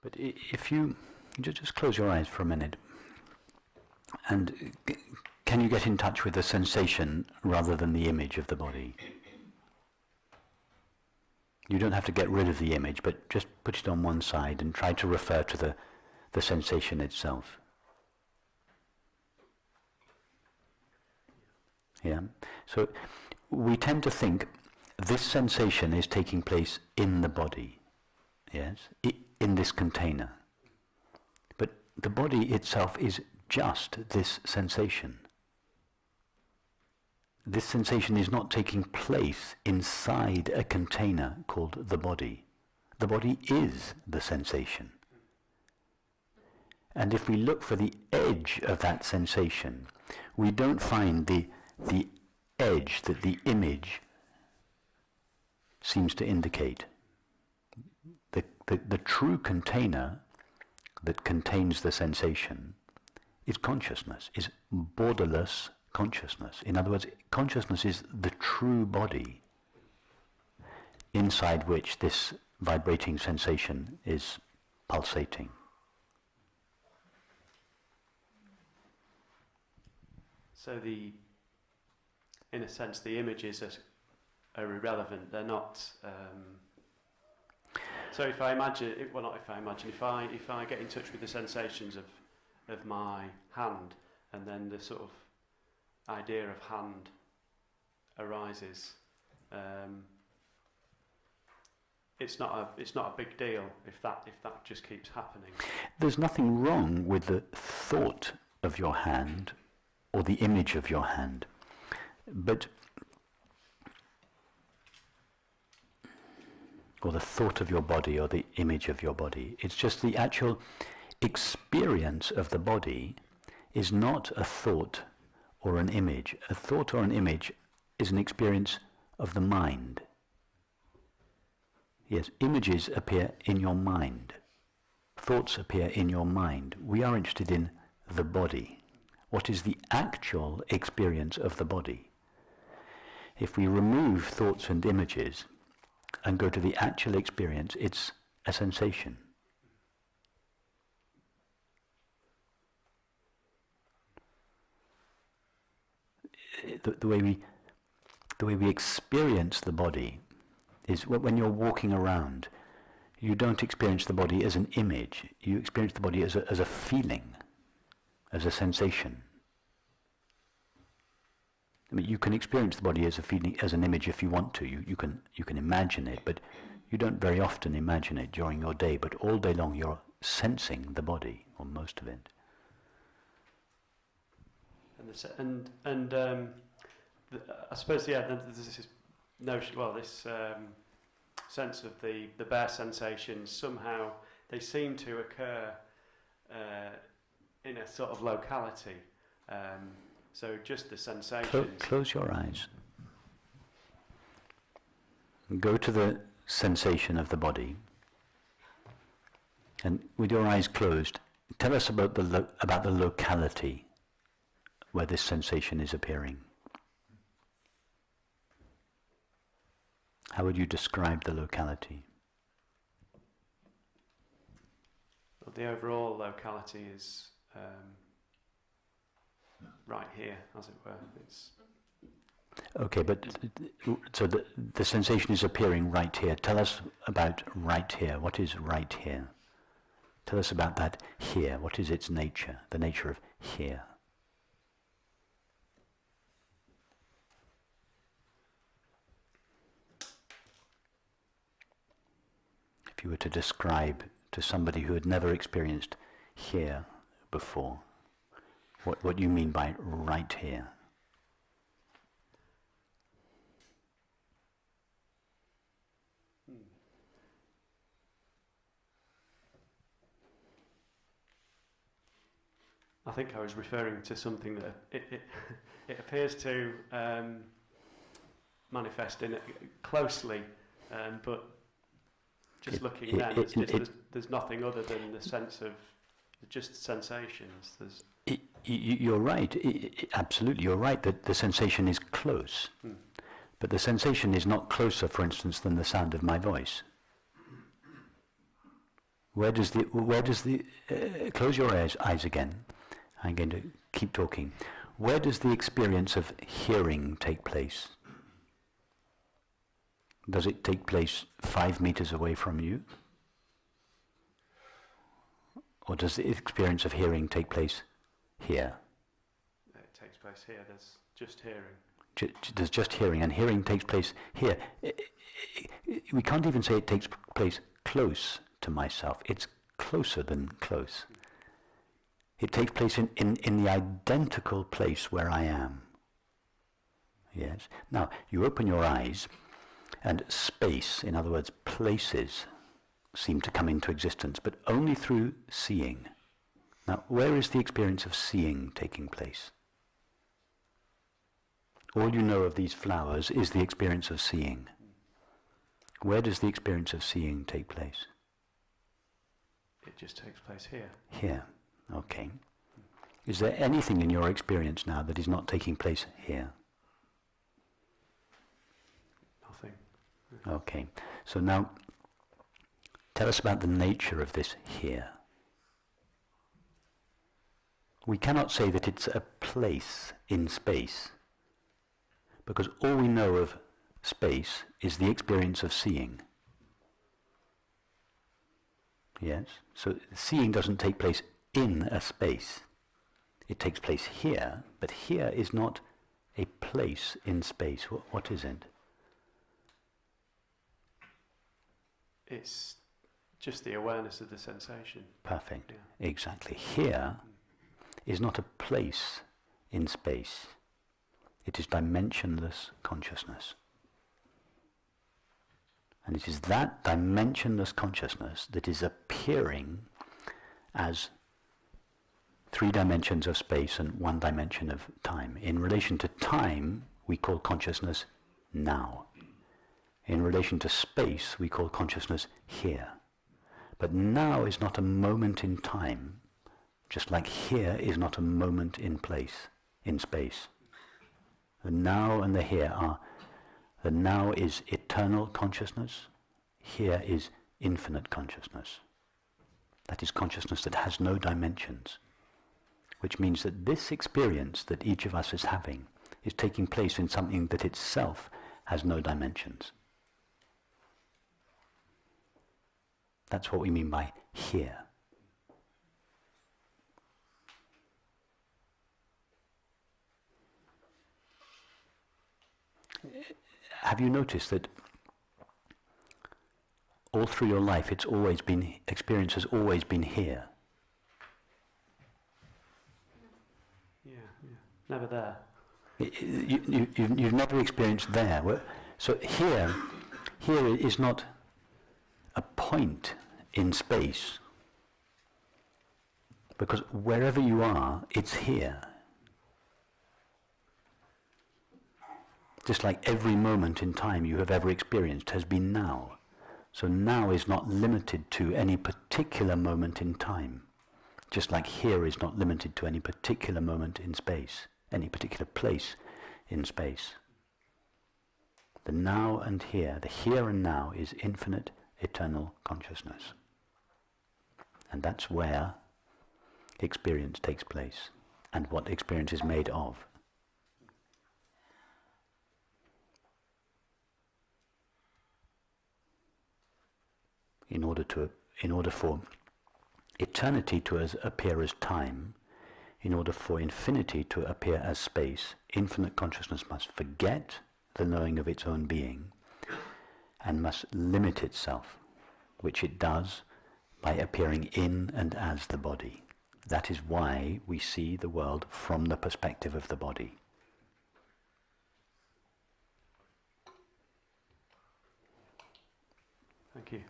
But if you just close your eyes for a minute, and can you get in touch with the sensation rather than the image of the body? You don't have to get rid of the image, but just put it on one side and try to refer to the sensation itself. Yeah. So we tend to think this sensation is taking place in the body, yes, in this container. But the body itself is just this sensation. This sensation is not taking place inside a container called the body. The body is the sensation. And if we look for the edge of that sensation, we don't find the edge that the image seems to indicate. The true container that contains the sensation is consciousness, is borderless consciousness. In other words, consciousness is the true body inside which this vibrating sensation is pulsating. So in a sense, the images are irrelevant. They're not. So if I get in touch with the sensations of my hand, and then the sort of idea of hand arises, it's not a big deal if that just keeps happening. There's nothing wrong with the thought of your hand or the image of your hand, or the thought of your body or the image of your body. It's just the actual experience of the body is not a thought or an image. A thought or an image is an experience of the mind. Yes, images appear in your mind. Thoughts appear in your mind. We are interested in the body. What is the actual experience of the body? If we remove thoughts and images and go to the actual experience, it's a sensation. The way we experience the body is when you're walking around, you don't experience the body as an image. You experience the body as a feeling, as a sensation. I mean, you can experience the body as a feeling, as an image if you want to. You can imagine it, but you don't very often imagine it during your day. But all day long, you're sensing the body, or most of it. I suppose, yeah, there's this notion, this sense of the bare sensations. Somehow they seem to occur in a sort of locality. So just the sensations. Close your eyes. Go to the sensation of the body, and with your eyes closed, tell us about the locality where this sensation is appearing. How would you describe the locality? Well, the overall locality is right here, as it were. It's okay, but so the sensation is appearing right here. Tell us about right here. What is right here? Tell us about that here. What is its nature, the nature of here? If you were to describe to somebody who had never experienced here before, what do you mean by right here? I think I was referring to something that it appears to manifest in it closely, but just looking then, there's nothing other than the sense of just sensations. You're right, absolutely, you're right that the sensation is close, but the sensation is not closer, for instance, than the sound of my voice. close your eyes again. I'm going to keep talking. Where does the experience of hearing take place? Does it take place 5 meters away from you? Or does the experience of hearing take place here? It takes place here. There's just hearing. There's just hearing, and hearing takes place here. We can't even say it takes place close to myself. It's closer than close. It takes place in the identical place where I am. Yes. Now, you open your eyes, and space, in other words, places, seem to come into existence, but only through seeing. Now, where is the experience of seeing taking place? All you know of these flowers is the experience of seeing. Where does the experience of seeing take place? It just takes place here. Here. Okay. Is there anything in your experience now that is not taking place here? Nothing. Okay. So now, tell us about the nature of this here. We cannot say that it's a place in space, because all we know of space is the experience of seeing. Yes? So seeing doesn't take place in a space. It takes place here, but here is not a place in space. What is it? It's just the awareness of the sensation. Perfect. Yeah. Exactly. Here is not a place in space. It is dimensionless consciousness. And it is that dimensionless consciousness that is appearing as 3 dimensions of space and 1 dimension of time. In relation to time, we call consciousness now. In relation to space, we call consciousness here. But now is not a moment in time, just like here is not a moment in place, in space. The now and the here are, the now is eternal consciousness, here is infinite consciousness. That is consciousness that has no dimensions, which means that this experience that each of us is having is taking place in something that itself has no dimensions. That's what we mean by here. Have you noticed that all through your life experience has always been here? Yeah. Never there. You've never experienced there. So here is not a point in space, because wherever you are, it's here. Just like every moment in time you have ever experienced has been now. So now is not limited to any particular moment in time. Just like here is not limited to any particular moment in space, any particular place in space. The now and here, the here and now is infinite, eternal consciousness. And that's where experience takes place, and what experience is made of. In order for eternity to appear as time, in order for infinity to appear as space, infinite consciousness must forget the knowing of its own being and must limit itself, which it does by appearing in and as the body. That is why we see the world from the perspective of the body. Thank you.